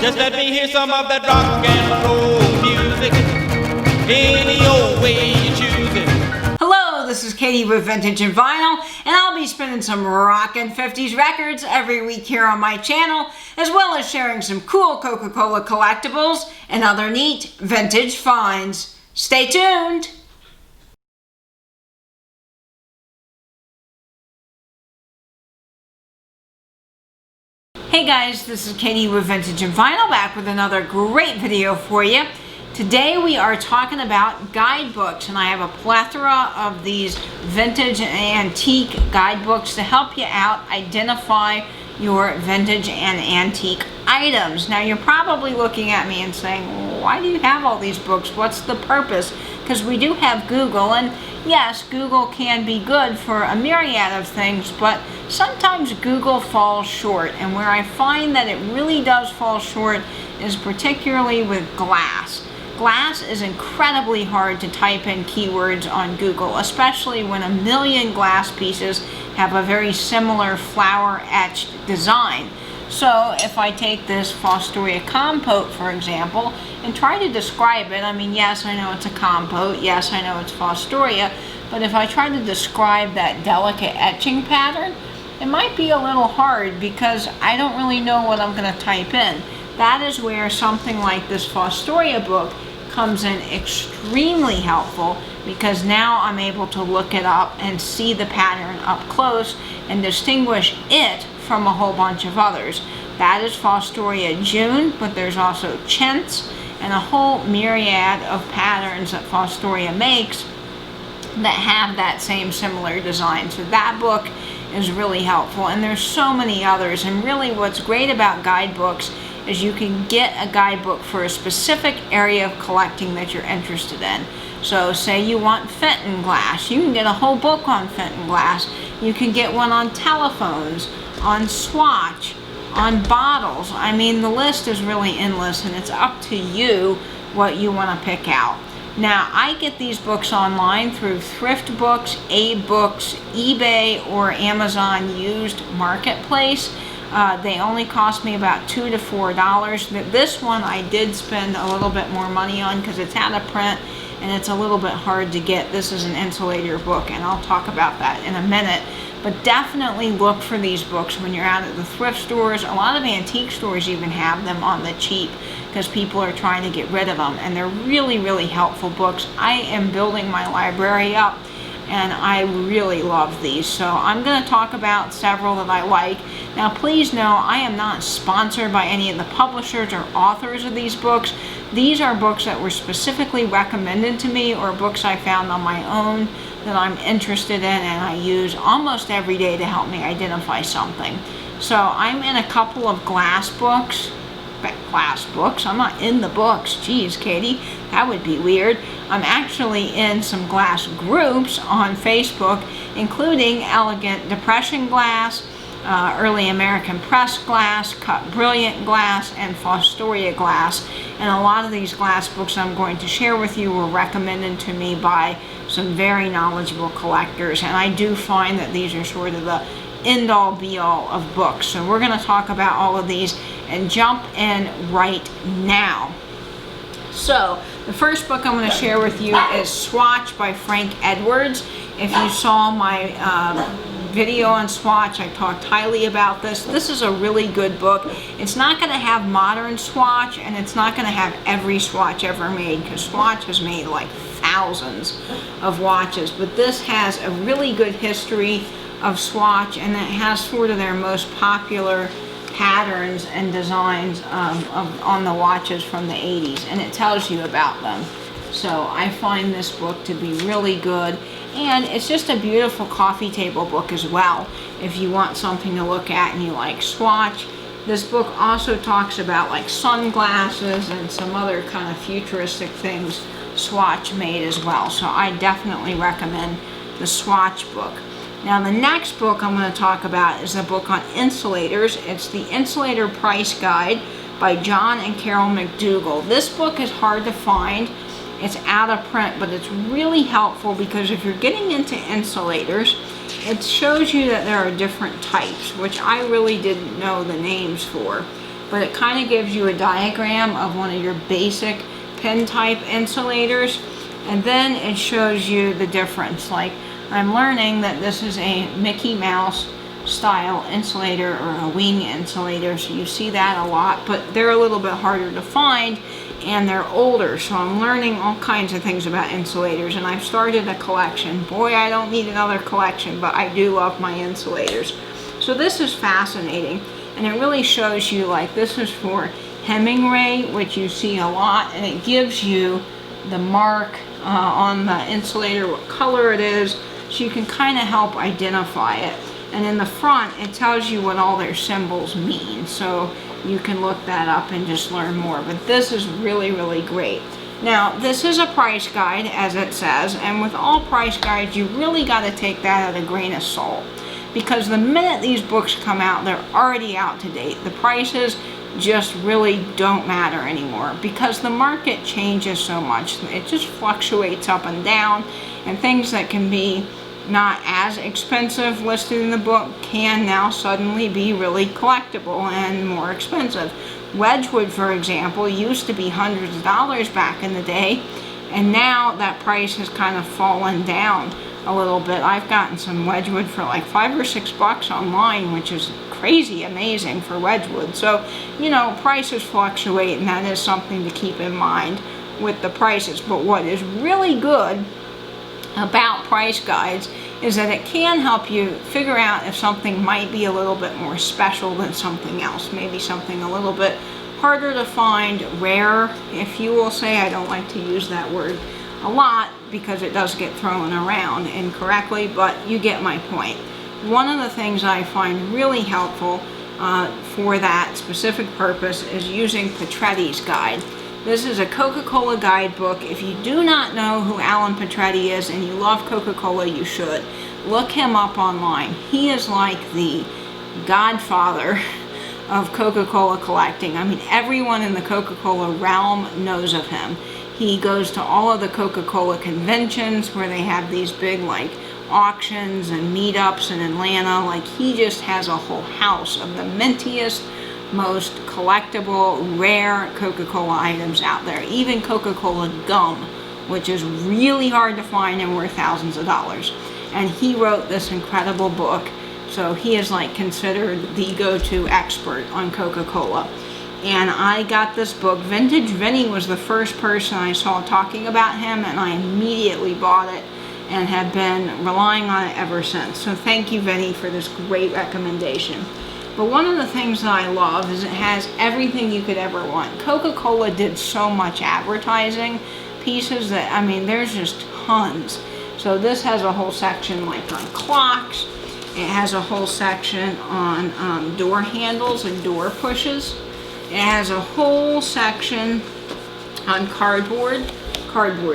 Just let me hear some of that rock and roll music, any old way you choose it. Hello, this is Katie with Vintage and Vinyl, and I'll be spinning some rockin' 50s records every week here on my channel, as well as sharing some cool Coca-Cola collectibles and other neat vintage finds. Stay tuned! Hey guys, this is Katie with Vintage and Vinyl, back with another great video for you. Today we are talking about guidebooks, and I have a plethora of these vintage and antique guidebooks to help you out identify your vintage and antique items. Now you're probably looking at me and saying, why do you have all these books? What's the purpose? Because we do have Google, and yes, Google can be good for a myriad of things, but sometimes Google falls short, and where I find that it really does fall short is particularly with glass. Glass is incredibly hard to type in keywords on Google, especially when 1 million glass pieces have a very similar flower etched design. So if I take this Fostoria compote, for example, and try to describe it, I mean, yes, I know it's a compote, yes, I know it's Fostoria, but if I try to describe that delicate etching pattern, it might be a little hard because I don't really know what I'm going to type in. That is where something like this Fostoria book comes in extremely helpful, because now I'm able to look it up and see the pattern up close and distinguish it from a whole bunch of others. That is Fostoria June, but there's also chintz and a whole myriad of patterns that Fostoria makes that have that same similar design. So that book is really helpful, and there's so many others. And really what's great about guidebooks is you can get a guidebook for a specific area of collecting that you're interested in. So say you want Fenton glass, you can get a whole book on Fenton glass. You can get one on telephones, on swatch, on bottles. I mean, the list is really endless, and it's up to you what you want to pick out. Now, I get these books online through Thrift Books, Abe Books, eBay, or Amazon used marketplace. They only cost me about $2 to $4. This one I did spend a little bit more money on because it's out of print and it's a little bit hard to get. This is an insulator book, and I'll talk about that in a minute. But definitely look for these books when you're out at the thrift stores. A lot of antique stores even have them on the cheap because people are trying to get rid of them, and they're really, really helpful books. I am building my library up, and I really love these. So I'm going to talk about several that I like. Now please know I am not sponsored by any of the publishers or authors of these books. These are books that were specifically recommended to me, or books I found on my own that I'm interested in and I use almost every day to help me identify something. So I'm in a couple of glass books. I'm not in the books. Geez, Katie, that would be weird. I'm actually in some glass groups on Facebook, including Elegant Depression Glass, Early American Pressed Glass, Cut Brilliant Glass, and Fostoria Glass. And a lot of these glass books I'm going to share with you were recommended to me by some very knowledgeable collectors, and I do find that these are sort of the end-all be-all of books. So we're going to talk about all of these and jump in right now. So the first book I'm going to share with you is Swatch by Frank Edwards. If you saw my video on swatch, I talked highly about this. This is a really good book. It's not going to have modern swatch, and it's not going to have every swatch ever made, because swatch has made like thousands of watches, but this has a really good history of swatch, and it has sort of their most popular patterns and designs on the watches from the 80s, and it tells you about them. So I find this book to be really good, and it's just a beautiful coffee table book as well if you want something to look at and you like swatch. This book also talks about like sunglasses and some other kind of futuristic things Swatch made as well. So I definitely recommend the Swatch book. Now the next book I'm going to talk about is a book on insulators. It's the Insulator Price Guide by John and Carol McDougall. This book is hard to find. It's out of print, but it's really helpful because if you're getting into insulators, it shows you that there are different types, which I really didn't know the names for. but it kind of gives you a diagram of one of your basic pin type insulators, and then it shows you the difference. Like, I'm learning that this is a Mickey Mouse style insulator or a wing insulator, so you see that a lot, but they're a little bit harder to find and they're older, so I'm learning all kinds of things about insulators, and I've started a collection. Boy, I don't need another collection, but I do love my insulators. So this is fascinating, and it really shows you, like, this is for Hemingway, which you see a lot, and it gives you the mark on the insulator, what color it is, so you can kind of help identify it. And in the front, it tells you what all their symbols mean, so you can look that up and just learn more. But this is really, really great. Now, this is a price guide, as it says, and with all price guides, you really got to take that at a grain of salt, because the minute these books come out, they're already out to date. The prices just really don't matter anymore, because the market changes so much. It just fluctuates up and down, and things that can be not as expensive listed in the book can now suddenly be really collectible and more expensive. Wedgwood, for example, used to be hundreds of dollars back in the day, and now that price has kind of fallen down a little bit. I've gotten some Wedgwood for like $5 or $6 online, which is crazy amazing for Wedgwood. So, you know, prices fluctuate, and that is something to keep in mind with the prices. But what is really good about price guides is that it can help you figure out if something might be a little bit more special than something else, maybe something a little bit harder to find, rare, if you will say. I don't like to use that word a lot because it does get thrown around incorrectly, but you get my point. One of the things I find really helpful for that specific purpose is using Petretti's guide. This is a Coca-Cola guidebook. If you do not know who Alan Petretti is and you love Coca-Cola, you should. Look him up online. He is like the godfather of Coca-Cola collecting. I mean, everyone in the Coca-Cola realm knows of him. He goes to all of the Coca-Cola conventions where they have these big, like, auctions and meetups in Atlanta. Like, he just has a whole house of the mintiest, most collectible, rare Coca-Cola items out there. Even Coca-Cola gum, which is really hard to find and worth thousands of dollars. And he wrote this incredible book, so he is like considered the go-to expert on Coca-Cola. And I got this book. Vintage Vinny was the first person I saw talking about him, and I immediately bought it and have been relying on it ever since. So thank you, Vinny, for this great recommendation. But one of the things that I love is it has everything you could ever want. Coca-Cola did so much advertising pieces that, I mean, there's just tons. So this has a whole section like on clocks. It has a whole section on door handles and door pushes. It has a whole section on cardboard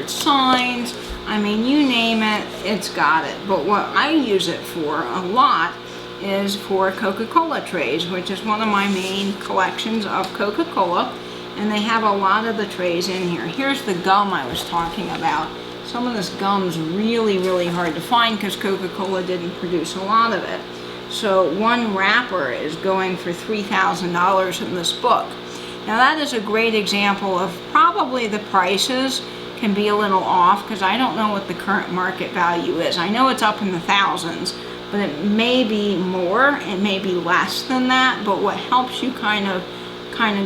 signs. I mean, you name it, it's got it. But what I use it for a lot is for Coca-Cola Trays, which is one of my main collections of Coca-Cola, and they have a lot of the trays in here. Here's the gum I was talking about. Some of this gum's really, really hard to find because Coca-Cola didn't produce a lot of it. So one wrapper is going for $3,000 in this book. Now that is a great example of probably the prices can be a little off because I don't know what the current market value is. I know it's up in the thousands, but it may be more, it may be less than that. But what helps you kind of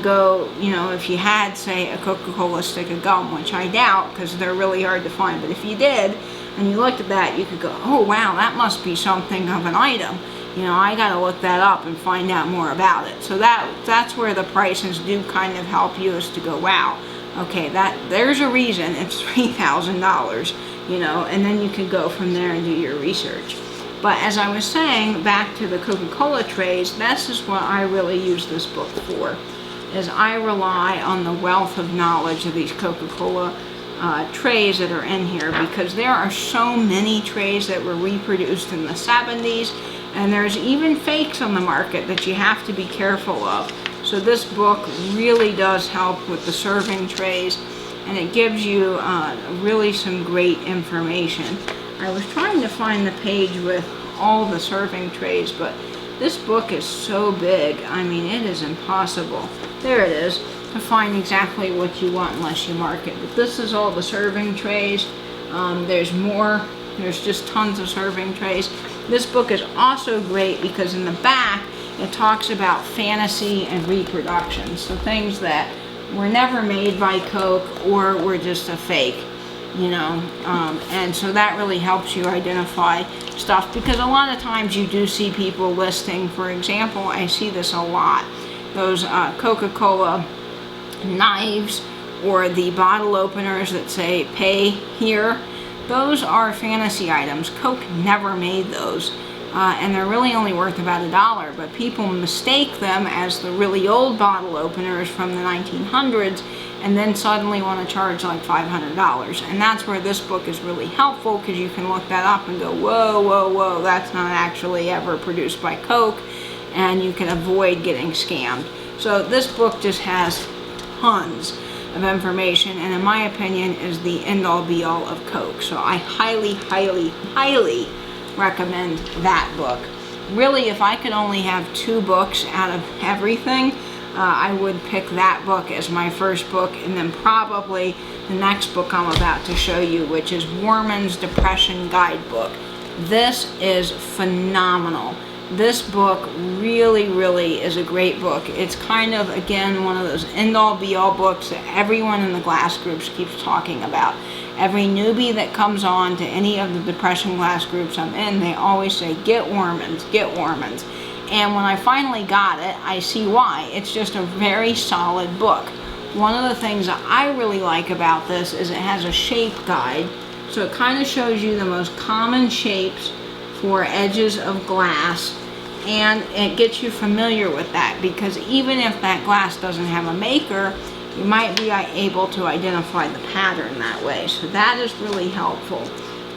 go, you know, if you had, say, a Coca-Cola stick of gum, which I doubt because they're really hard to find, but if you did and you looked at that, you could go, oh wow, that must be something of an item. You know, I gotta look that up and find out more about it. So that's where the prices do kind of help you, is to go, wow, okay, there's a reason it's $3,000, you know, and then you can go from there and do your research. But as I was saying, back to the Coca-Cola trays, this is what I really use this book for, is I rely on the wealth of knowledge of these Coca-Cola trays that are in here, because there are so many trays that were reproduced in the 70s, and there's even fakes on the market that you have to be careful of. So this book really does help with the serving trays, and it gives you really some great information. I was trying to find the page with all the serving trays, but This book is so big, I mean, it is impossible. There it is, to find exactly what you want unless you mark it. But this is all the serving trays. There's more. There's just tons of serving trays. This book is also great because in the back, it talks about fantasy and reproduction. So things that were never made by Coke or were just a fake, you know. And so that really helps you identify stuff, because a lot of times you do see people listing, for example, I see this a lot, those Coca-Cola knives or the bottle openers that say pay here. Those are fantasy items. Coke never made those, and they're really only worth about $1, but people mistake them as the really old bottle openers from the 1900s and then suddenly want to charge like $500. And that's where this book is really helpful, because you can look that up and go, whoa, whoa, whoa, that's not actually ever produced by Coke, and you can avoid getting scammed. So this book just has tons of information, and in my opinion is the end-all be-all of Coke. So I highly, highly, highly recommend that book. Really, if I could only have 2 books out of everything, I would pick that book as my first book, and then probably the next book I'm about to show you, which is Warman's Depression Guidebook. This is phenomenal. This book really, really is a great book. It's kind of, again, one of those end-all be-all books that everyone in the glass groups keeps talking about. Every newbie that comes on to any of the depression glass groups I'm in, they always say, get Warman's, get Warman's. And when I finally got it, I see why. It's just a very solid book. One of the things that I really like about this is it has a shape guide. So it kind of shows you the most common shapes for edges of glass, and it gets you familiar with that, because even if that glass doesn't have a maker, you might be able to identify the pattern that way. So that is really helpful.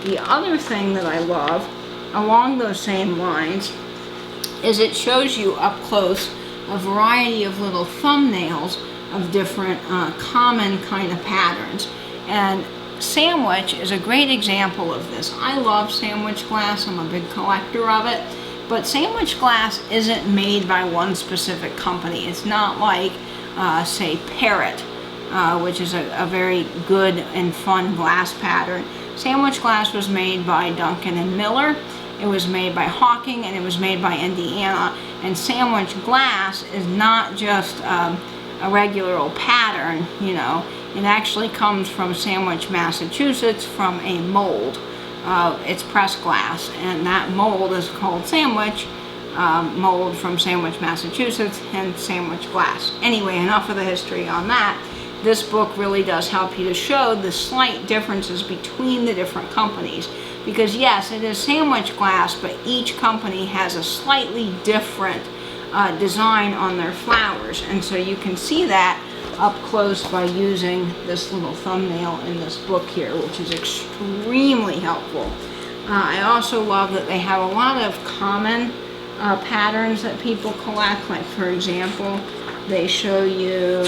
The other thing that I love along those same lines is it shows you up close a variety of little thumbnails of different common kind of patterns. And sandwich is a great example of this. I love sandwich glass. I'm a big collector of it. But sandwich glass isn't made by one specific company. It's not like, say, Parrot, which is a very good and fun glass pattern. Sandwich glass was made by Duncan and Miller. It was made by Hawking, and it was made by Indiana. And sandwich glass is not just a regular old pattern, you know. It actually comes from Sandwich, Massachusetts, from a mold. It's pressed glass, and that mold is called Sandwich, mold from Sandwich, Massachusetts, and Sandwich glass. Anyway, enough of the history on that. This book really does help you to show the slight differences between the different companies. Because yes, it is sandwich glass, but each company has a slightly different design on their flowers. And so you can see that up close by using this little thumbnail in this book here, which is extremely helpful. I also love that they have a lot of common patterns that people collect. Like, for example, they show you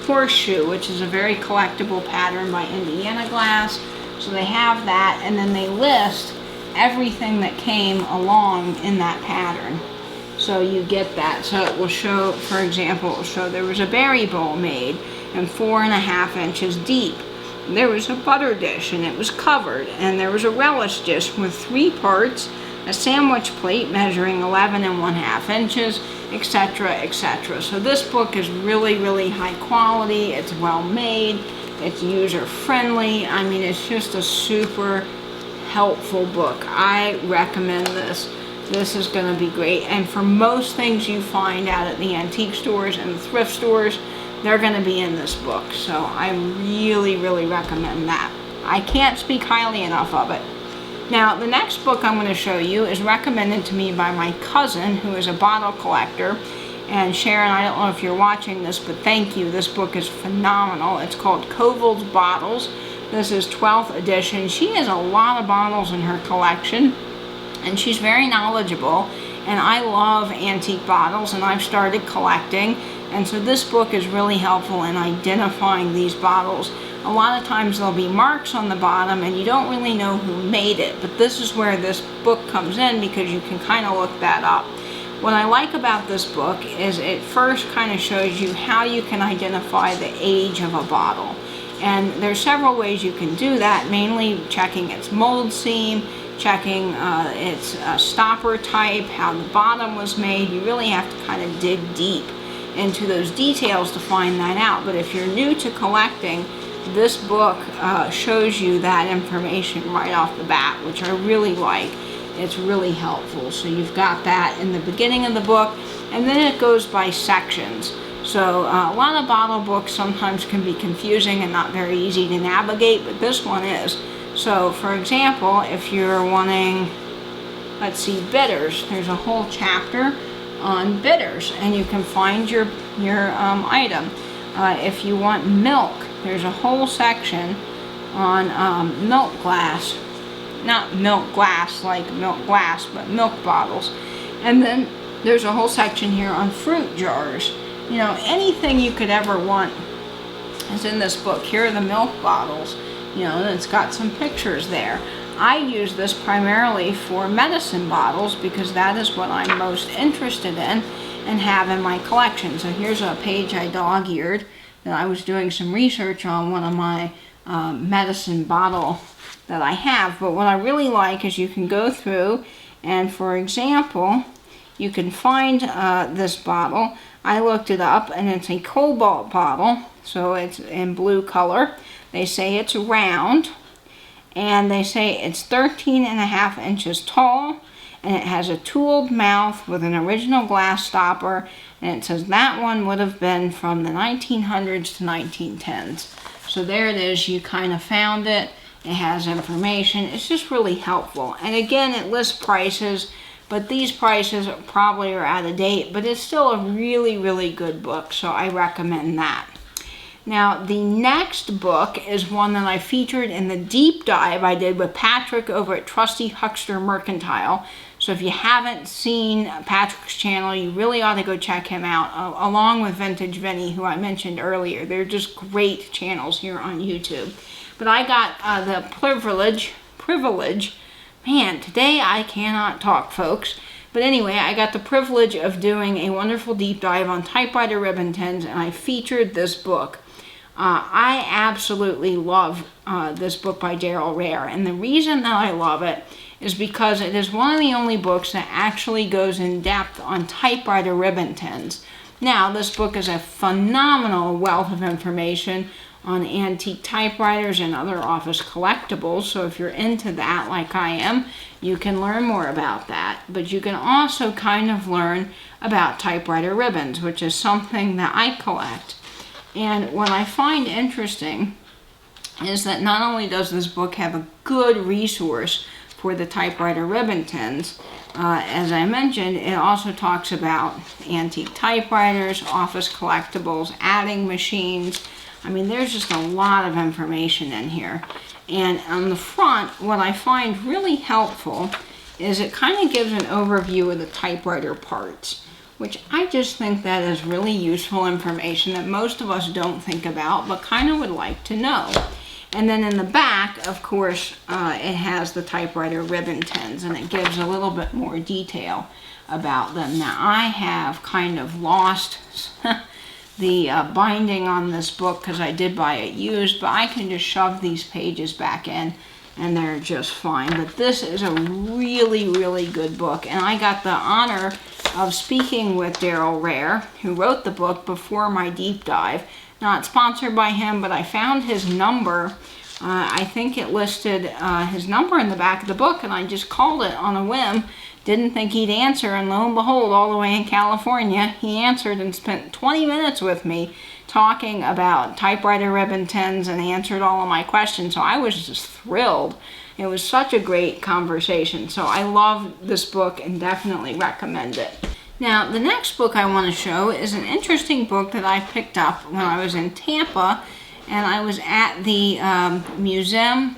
horseshoe, which is a very collectible pattern by Indiana Glass. So they have that, and then they list everything that came along in that pattern. So you get that. So it will show, for example, it will show there was a berry bowl made and 4.5 inches deep. There was a butter dish and it was covered, and there was a relish dish with 3 parts, a sandwich plate measuring 11.5 inches, etc., etc. So this book is really, really high quality. It's well made. It's user friendly. I mean, it's just a super helpful book. I recommend this. This is going to be great. And for most things you find out at the antique stores and the thrift stores, they're going to be in this book. So I really, really recommend that. I can't speak highly enough of it. Now, the next book I'm going to show you is recommended to me by my cousin, who is a bottle collector. And Sharon, I don't know if you're watching this, but thank you. This book is phenomenal. It's called Koval's Bottles. This is 12th edition. She has a lot of bottles in her collection, and she's very knowledgeable. And I love antique bottles, and I've started collecting. And so this book is really helpful in identifying these bottles. A lot of times there'll be marks on the bottom and you don't really know who made it, but this is where this book comes in because you can kind of look that up. What I like about this book is it first kind of shows you how you can identify the age of a bottle. And there's several ways you can do that, mainly checking its mold seam, checking its stopper type, how the bottom was made. You really have to kind of dig deep into those details to find that out. But if you're new to collecting, this book shows you that information right off the bat, which I really like. It's really helpful. So you've got that in the beginning of the book, and then it goes by sections. So a lot of bottle books sometimes can be confusing and not very easy to navigate, but this one is. So for example, if you're wanting, let's see, bitters, there's a whole chapter on bitters, and you can find your item. If you want milk, there's a whole section on milk glass. Not milk glass like milk glass, but milk bottles. And then there's a whole section here on fruit jars. You know, anything you could ever want is in this book. Here are the milk bottles, you know, and it's got some pictures there. I use this primarily for medicine bottles because that is what I'm most interested in and have in my collection. So here's a page I dog-eared that I was doing some research on one of my medicine bottle that I have. But what I really like is you can go through and, for example, you can find this bottle. I looked it up and it's a Koval bottle, so it's in blue color. They say it's round, and they say it's 13.5 inches tall, and it has a tooled mouth with an original glass stopper, and it says that one would have been from the 1900s to 1910s. So there it is, you kind of found it. It has information. It's just really helpful. And again, it lists prices, but these prices probably are out of date, but it's still a really, really good book, so I recommend that. Now, the next book is one that I featured in the deep dive I did with Patrick over at Trusty Huckster Mercantile. So if you haven't seen Patrick's channel, you really ought to go check him out, along with Vintage Vinny, who I mentioned earlier. They're just great channels here on YouTube. But I got the privilege, man, today I cannot talk, folks. But anyway, I got the privilege of doing a wonderful deep dive on typewriter ribbon tins, and I featured this book. I absolutely love this book by Darryl Rare, and the reason that I love it is because it is one of the only books that actually goes in depth on typewriter ribbon tins. Now, this book is a phenomenal wealth of information on antique typewriters and other office collectibles, so if you're into that like I am, you can learn more about that. But you can also kind of learn about typewriter ribbons, which is something that I collect. And what I find interesting is that not only does this book have a good resource for the typewriter ribbon tins, as I mentioned, it also talks about antique typewriters, office collectibles, adding machines. I mean, there's just a lot of information in here. And on the front, what I find really helpful is it kind of gives an overview of the typewriter parts, which I just think that is really useful information that most of us don't think about, but kind of would like to know. And then in the back, of course, it has the typewriter ribbon tins, and it gives a little bit more detail about them. Now, I have kind of lost the binding on this book because I did buy it used, but I can just shove these pages back in and they're just fine. But this is a really, really good book, and I got the honor of speaking with Darryl Rare, who wrote the book before my deep dive. Not sponsored by him, but I found his number. I think it listed his number in the back of the book, and I just called it on a whim. Didn't think he'd answer, and lo and behold, all the way in California, he answered and spent 20 minutes with me talking about typewriter ribbon tins and answered all of my questions. So I was just thrilled. It was such a great conversation. So I love this book and definitely recommend it. Now, the next book I want to show is an interesting book that I picked up when I was in Tampa, and I was at the Museum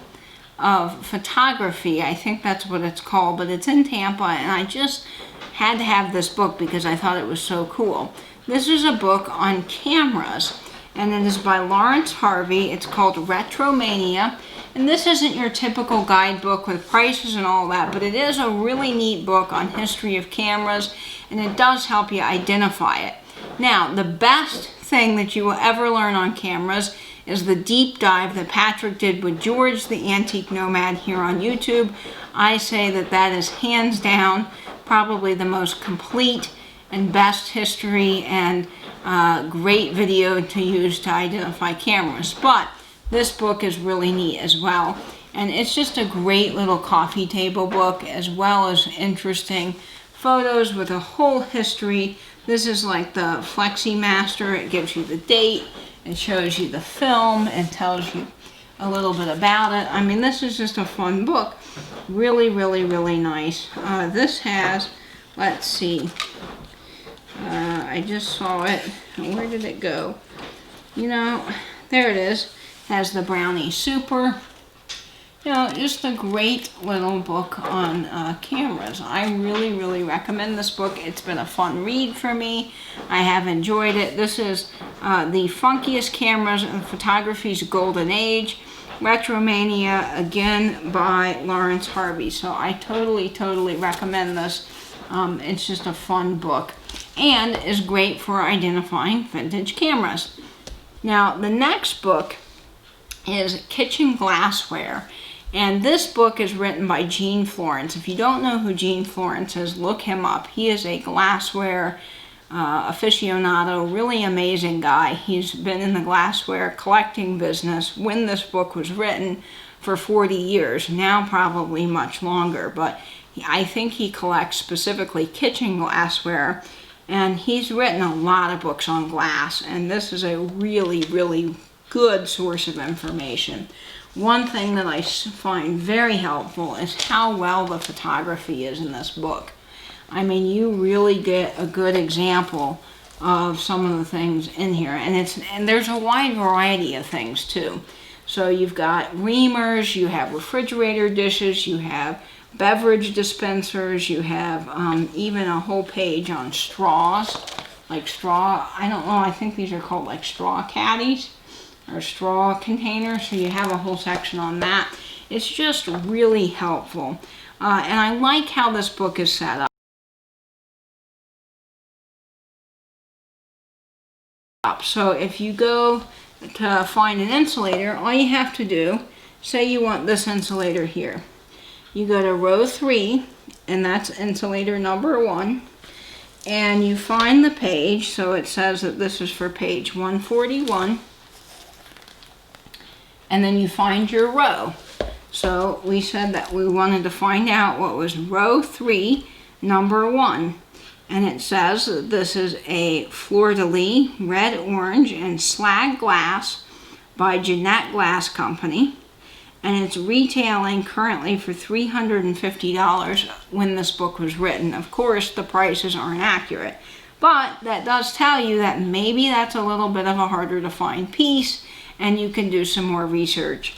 of Photography. I think that's what it's called, but it's in Tampa, and I just had to have this book because I thought it was so cool. This is a book on cameras, and it is by Lawrence Harvey. It's called Retromania, and this isn't your typical guidebook with prices and all that, but it is a really neat book on history of cameras, and it does help you identify it. Now, the best thing that you will ever learn on cameras is the deep dive that Patrick did with George, the Antique Nomad, here on YouTube. I say that that is hands down probably the most complete and best history and great video to use to identify cameras. But this book is really neat as well, and it's just a great little coffee table book, as well as interesting photos with a whole history. This is like the Flexi Master. It gives you the date, it shows you the film, and tells you a little bit about it. I mean, this is just a fun book. Really, really, really nice. This has, let's see, I just saw it. Where did it go? You know, there it is. Has the Brownie Super. You know, just a great little book on cameras. I really, really recommend this book. It's been a fun read for me. I have enjoyed it. This is The Funkiest Cameras in Photography's Golden Age. Retromania, again, by Lawrence Harvey. So I totally, totally recommend this. It's just a fun book and is great for identifying vintage cameras. Now, the next book is Kitchen Glassware, and this book is written by Gene Florence. If you don't know who Gene Florence is, look him up. He is a glassware aficionado, really amazing guy. He's been in the glassware collecting business when this book was written for 40 years, now probably much longer, but I think he collects specifically kitchen glassware, and he's written a lot of books on glass, and this is a really, really good source of information. One thing that I find very helpful is how well the photography is in this book. I mean, you really get a good example of some of the things in here, and there's a wide variety of things too. So you've got reamers, you have refrigerator dishes, you have beverage dispensers, you have even a whole page on straws, like straw, I don't know, I think these are called like straw caddies or straw containers, so you have a whole section on that. It's just really helpful, and I like how this book is set up. So if you go to find an insulator, all you have to do, say you want this insulator here, you go to row 3, and that's insulator number 1, and you find the page. So it says that this is for page 141, and then you find your row. So we said that we wanted to find out what was row 3, number 1, and it says that this is a fleur-de-lis, red, orange, and slag glass by Jeanette Glass Company. And it's retailing currently for $350 when this book was written. Of course, the prices aren't accurate, but that does tell you that maybe that's a little bit of a harder to find piece, and you can do some more research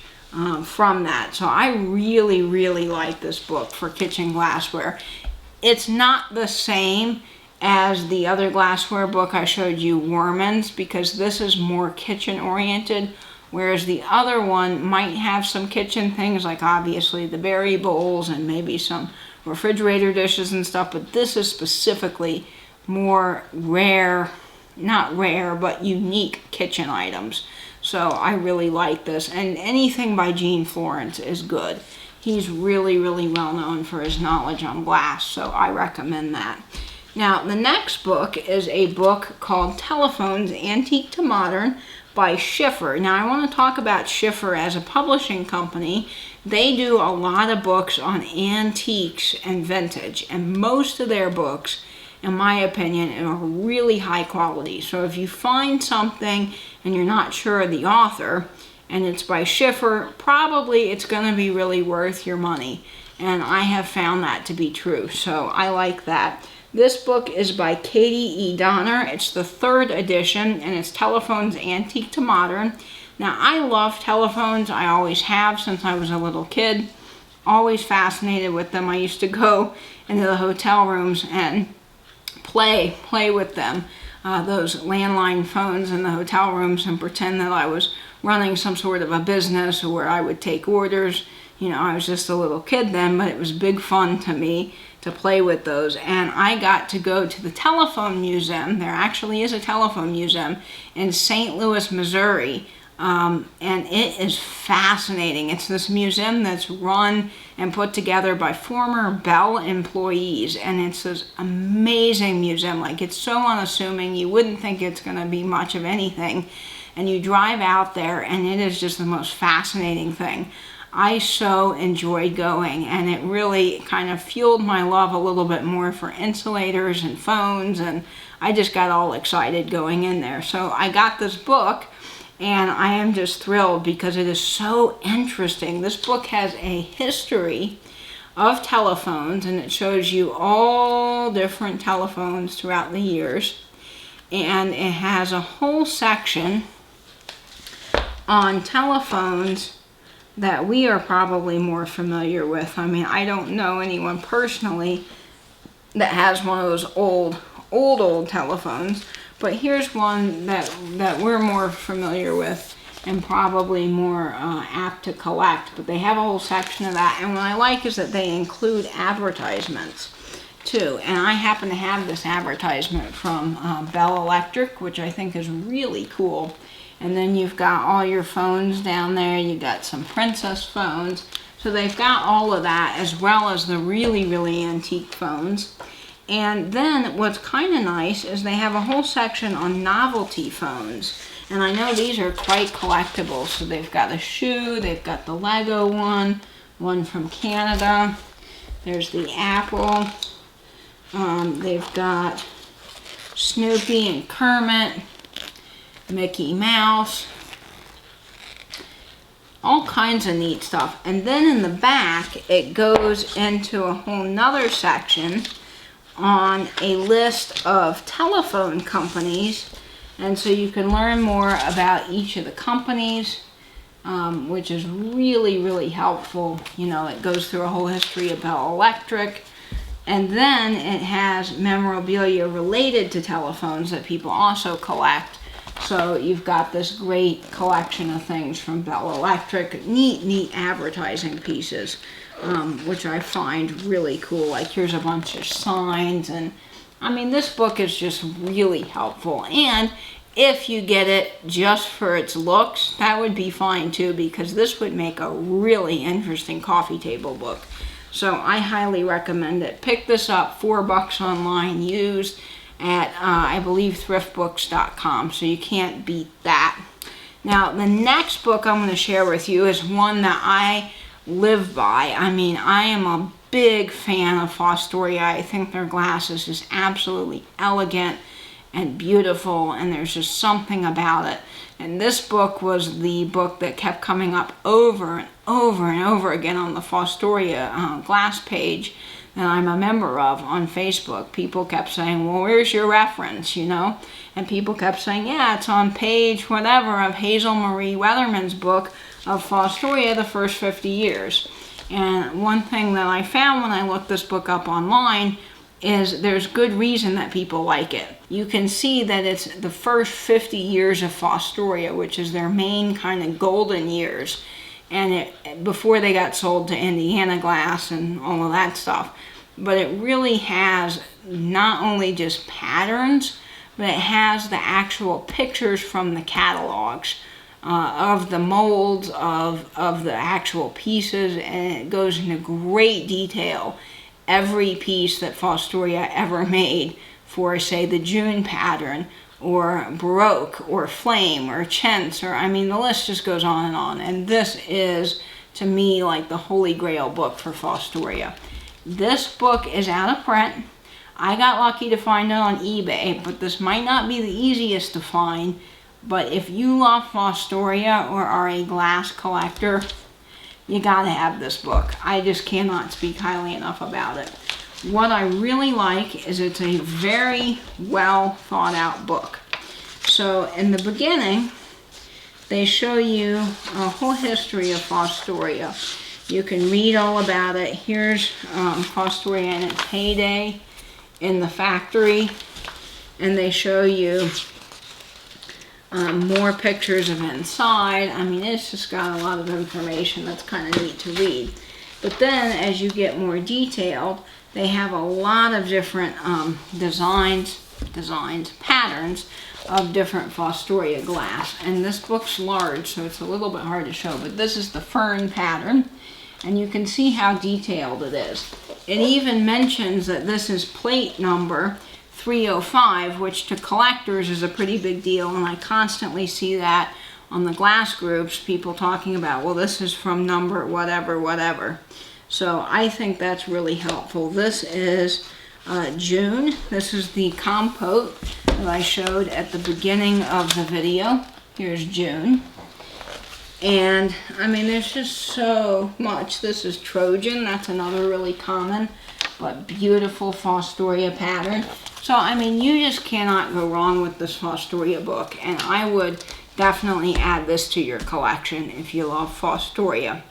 from that. So I really, really like this book for kitchen glassware. It's not the same as the other glassware book I showed you, Warman's, because this is more kitchen oriented, whereas the other one might have some kitchen things, like obviously the berry bowls and maybe some refrigerator dishes and stuff, but this is specifically more rare, not rare, but unique kitchen items. So I really like this, and anything by Gene Florence is good. He's really, really well known for his knowledge on glass, so I recommend that. Now, the next book is a book called Telephones, Antique to Modern by Schiffer. Now, I want to talk about Schiffer as a publishing company. They do a lot of books on antiques and vintage, and most of their books, in my opinion, are really high quality. So if you find something and you're not sure of the author, and it's by Schiffer, probably it's going to be really worth your money. And I have found that to be true, so I like that. This book is by Katie E. Donner. It's the 3rd edition, and it's Telephones Antique to Modern. Now, I love telephones. I always have since I was a little kid. Always fascinated with them. I used to go into the hotel rooms and play with them. those landline phones in the hotel rooms and pretend that I was running some sort of a business where I would take orders. You know, I was just a little kid then, but it was big fun to me to play with those. And I got to go to the telephone museum. There actually is a telephone museum in St. Louis, Missouri. And it is fascinating. It's this museum that's run and put together by former Bell employees. And it's this amazing museum. Like, it's so unassuming. You wouldn't think it's going to be much of anything. And you drive out there, and it is just the most fascinating thing. I so enjoyed going, and it really kind of fueled my love a little bit more for insulators and phones, and I just got all excited going in there. So I got this book, and I am just thrilled because it is so interesting. This book has a history of telephones, and it shows you all different telephones throughout the years, and it has a whole section on telephones that we are probably more familiar with. I mean, I don't know anyone personally that has one of those old telephones, but here's one that we're more familiar with and probably more apt to collect. But they have a whole section of that, and what I like is that they include advertisements too. And I happen to have this advertisement from Bell Electric, which I think is really cool. And then you've got all your phones down there. You've got some Princess phones. So they've got all of that, as well as the really, really antique phones. And then what's kind of nice is they have a whole section on novelty phones. And I know these are quite collectible. So they've got a shoe, they've got the Lego one from Canada. There's the Apple. They've got Snoopy and Kermit, Mickey Mouse, all kinds of neat stuff. And then in the back, it goes into a whole nother section on a list of telephone companies. And so you can learn more about each of the companies, which is really, really helpful. You know, it goes through a whole history of Bell Electric. And then it has memorabilia related to telephones that people also collect. So you've got this great collection of things from Bell Electric, neat advertising pieces, which I find really cool. Like, here's a bunch of signs, and I mean, this book is just really helpful. And if you get it just for its looks, that would be fine too, because this would make a really interesting coffee table book. So I highly recommend it. Pick this up, $4 online used at, I believe, thriftbooks.com, so you can't beat that. Now, the next book I'm going to share with you is one that I live by. I mean, I am a big fan of Fostoria. I think their glasses is absolutely elegant and beautiful, and there's just something about it. And this book was the book that kept coming up over and over again on the Fostoria glass page that I'm a member of on Facebook. People kept saying, well, where's your reference, you know? And people kept saying, yeah, it's on page whatever of Hazel Marie Weatherman's book of Fostoria, the first 50 years. And one thing that I found when I looked this book up online is there's good reason that people like it. You can see that it's the first 50 years of Fostoria, which is their main kind of golden years. And before they got sold to Indiana Glass and all of that stuff. But it really has not only just patterns, but it has the actual pictures from the catalogs of the molds of the actual pieces, and it goes into great detail. Every piece that Fostoria ever made for, say, the June pattern, or Baroque, or Flame, or Chintz, or, I mean, the list just goes on and on. And this is, to me, like the holy grail book for Fostoria. This book is out of print. I got lucky to find it on eBay, but this might not be the easiest to find. But if you love Fostoria or are a glass collector, you gotta have this book. I just cannot speak highly enough about it. What I really like is it's a very well thought out book. So in the beginning, they show you a whole history of Fostoria. You can read all about it. Here's Fostoria in its heyday in the factory. and they show you more pictures of inside. I mean, it's just got a lot of information that's kind of neat to read. But then as you get more detailed, they have a lot of different patterns of different Fostoria glass. And this book's large, so it's a little bit hard to show, but this is the fern pattern, and you can see how detailed it is. It even mentions that this is plate number 305, which to collectors is a pretty big deal, and I constantly see that on the glass groups, people talking about, well, this is from number whatever, whatever. So I think that's really helpful. This is June. This is the compote that I showed at the beginning of the video. Here's June. And I mean, there's just so much. This is Trojan. That's another really common but beautiful Fostoria pattern. So I mean, you just cannot go wrong with this Fostoria book, and I would definitely add this to your collection if you love Fostoria.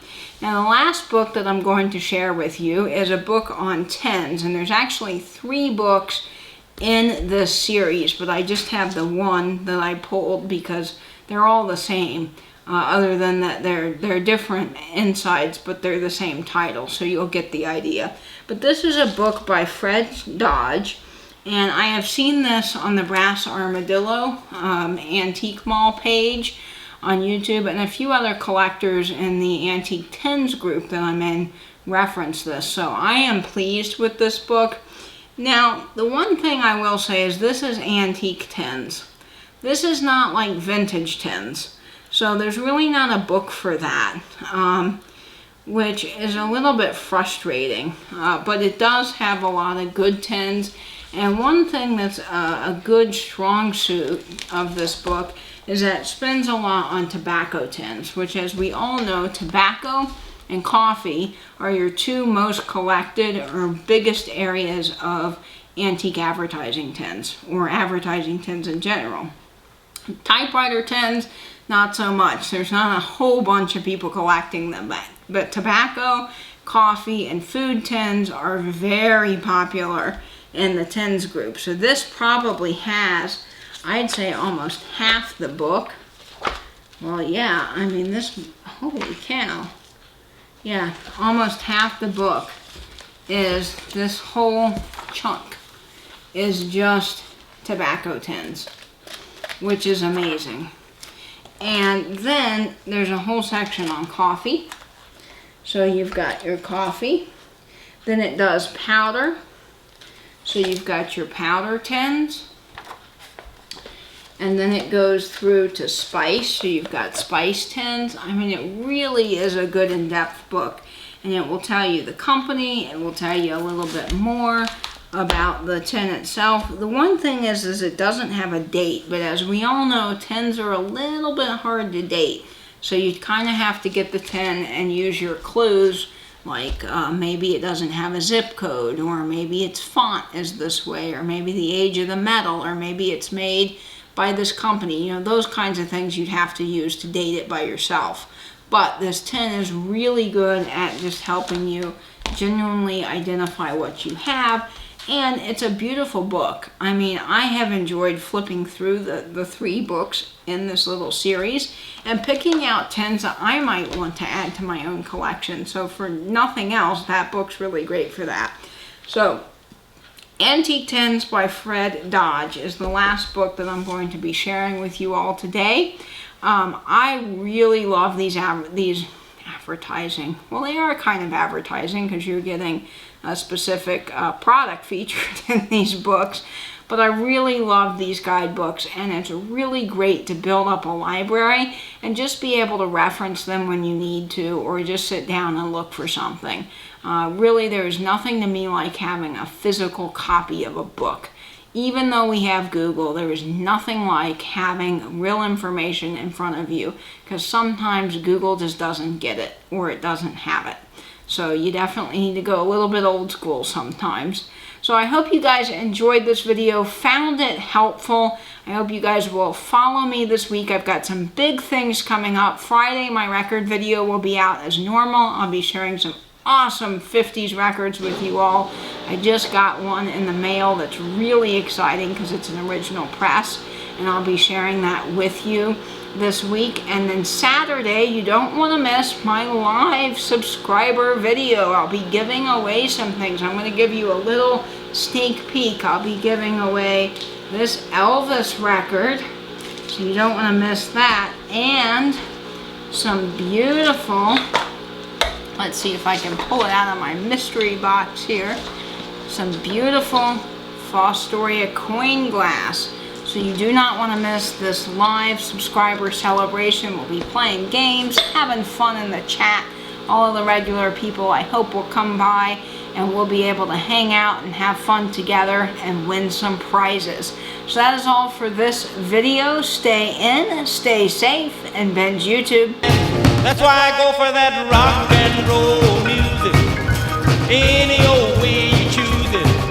Now the last book that I'm going to share with you is a book on tens, and there's actually 3 books in this series, but I just have the one that I pulled because they're all the same, other than that they're different insides, but they're the same title, so you'll get the idea. But this is a book by Fred Dodge, and I have seen this on the Brass Armadillo Antique Mall page on YouTube, and a few other collectors in the Antique Tens group that I'm in reference this. So I am pleased with this book. Now, the one thing I will say is this is antique tens. This is not like vintage tens. So there's really not a book for that, which is a little bit frustrating. But it does have a lot of good tens. And one thing that's a good strong suit of this book is that it spends a lot on tobacco tins, which, as we all know, tobacco and coffee are your 2 most collected or biggest areas of antique advertising tins, or advertising tins in general. Typewriter tins, not so much. There's not a whole bunch of people collecting them, but tobacco, coffee, and food tins are very popular in the tens group. So this probably has, I'd say, almost half the book. Well, yeah, I mean, this, holy cow. Yeah, almost half the book is, this whole chunk is just tobacco tins, which is amazing. And then there's a whole section on coffee. So you've got your coffee. Then it does powder. So you've got your powder tins. And then it goes through to spice. So you've got spice tins. I mean, it really is a good in-depth book. And it will tell you the company. It will tell you a little bit more about the tin itself. The one thing is it doesn't have a date. But as we all know, tins are a little bit hard to date. So you kind of have to get the tin and use your clues. Like maybe it doesn't have a zip code, or maybe its font is this way, or maybe the age of the metal, or maybe it's made by this company. You know, those kinds of things you'd have to use to date it by yourself. But this tin is really good at just helping you genuinely identify what you have. And it's a beautiful book. I mean, I have enjoyed flipping through the 3 books in this little series and picking out tins that I might want to add to my own collection. So for nothing else, that book's really great for that. So Antique Tins by Fred Dodge is the last book that I'm going to be sharing with you all today. I really love these advertising. Well, they are kind of advertising because you're getting a specific product featured in these books. But I really love these guidebooks, and it's really great to build up a library and just be able to reference them when you need to, or just sit down and look for something. Really, there's nothing to me like having a physical copy of a book. Even though we have Google, there is nothing like having real information in front of you, because sometimes Google just doesn't get it, or it doesn't have it. So you definitely need to go a little bit old school sometimes. So I hope you guys enjoyed this video, found it helpful. I hope you guys will follow me this week. I've got some big things coming up. Friday, my record video will be out as normal. I'll be sharing some awesome 50s records with you all. I just got one in the mail that's really exciting because it's an original press, and I'll be sharing that with you this week. And then Saturday, you don't want to miss my live subscriber video. I'll be giving away some things. I'm going to give you a little sneak peek. I'll be giving away this Elvis record, so you don't want to miss that, and some beautiful, let's see if I can pull it out of my mystery box here, some beautiful Fostoria coin glass. So you do not want to miss this live subscriber celebration. We'll be playing games, having fun in the chat. All of the regular people, I hope, will come by, and we'll be able to hang out and have fun together and win some prizes. So that is all for this video. Stay in, stay safe, and binge YouTube. That's why I go for that rock and roll music. Any old